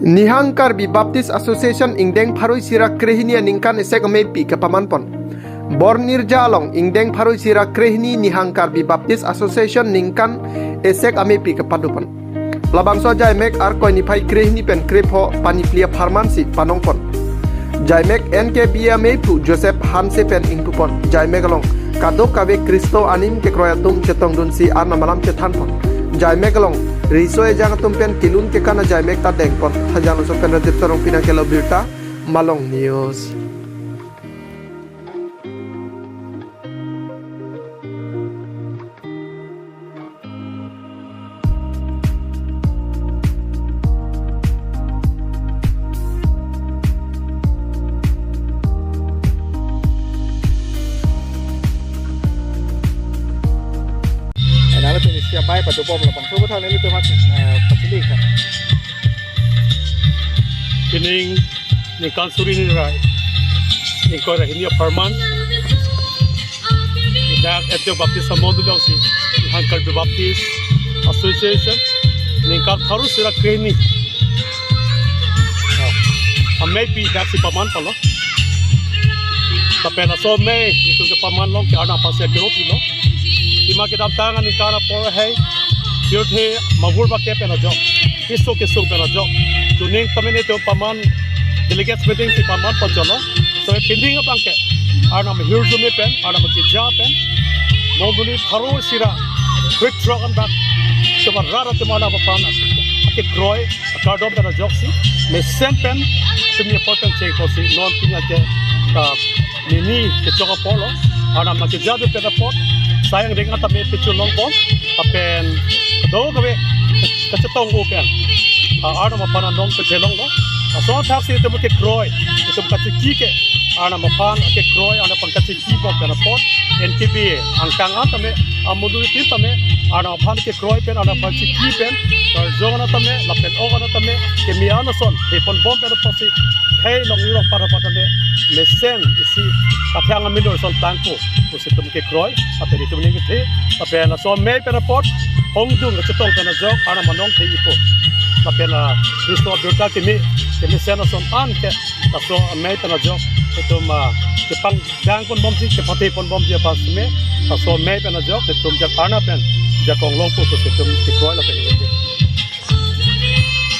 Nihangkar bi Baptist Association ingdeng pharoi sira krehini ningkan esek mepi ke pamanpon. Bornir jalong ingdeng pharoi sira krehini nihangkar bi Baptist Association ningkan esek amepi ke padupan. Labang so jaimek arkoi nipai krehini pen krepo paniplia farmansi panongpon. Jaimek NKBA mepu Joseph Hanse pen ingpupon. Jaimek along kadok kabe Kristo anim ke kroyatum cetong dunsi arna malam cetanpon. Jaimek along Riso ejang tumpen kilun ke kana jaimek ta dengpon hajang so pen radip torong pina kelo birta Malong News. Nó từ xe bay và tụ bom là bằng số bất thang nên tôi phát phát triển cả. Kining ni kansuri ni rai, ni kau dah ini apartment. Dah etio Baptist Samodu dah si, Hangkar Baptist Association, ni kau harus sila kreni. Amai pi dah si paman palo. Tapi na so me itu ke paman long ke anak pasal keroti lo. Ima kita tangan ni kana por hai, kirte mabur ba ke pena jo. Kiso pena jo. Tuning kami ni tu paman delegates meeting si paman panjalo. So pending apa angke? Arna mahirju me pen, arna makija pen. Moguni haru sira, quick truck and back. Cuma rara cuma apa paman? Ake kroy, akadom pena jo si. Me sempen, semi important cek kosi non punya ke mini ke coka polo. Arna makija tu pena pot. Sayang dengan tapi picul longpon, apen do kabe kacetong upen. Ada mapan nong pecelong lo. So taksi itu mungkin kroy, itu kaciki ke. Ada mapan ke kroy, ada pan kaciki bom pen pot. NKBA, angkang atame, amudu itu tame. Ada mapan ke kroy pen, ada pan kaciki pen. Zona tame, lapen oga tame. Kemiana son, hepon bom pen posi. Hey long yurong para tame. Mesen isi kathang amilor son tangko. Usi tu mungkin kroy, tapi itu mungkin te. Tapi na so me pen pot. Hongdung kacetong pen jok, ada manong te ipo. Tapi na Kristo berkata kami sena son an ke taso me pen jok. Itu ma Jepang dang pun bom si, Jepati pun bom dia pas me. Taso me pen jok, itu jak ana pen jakong longpo tu itu mungkin kroy la pen.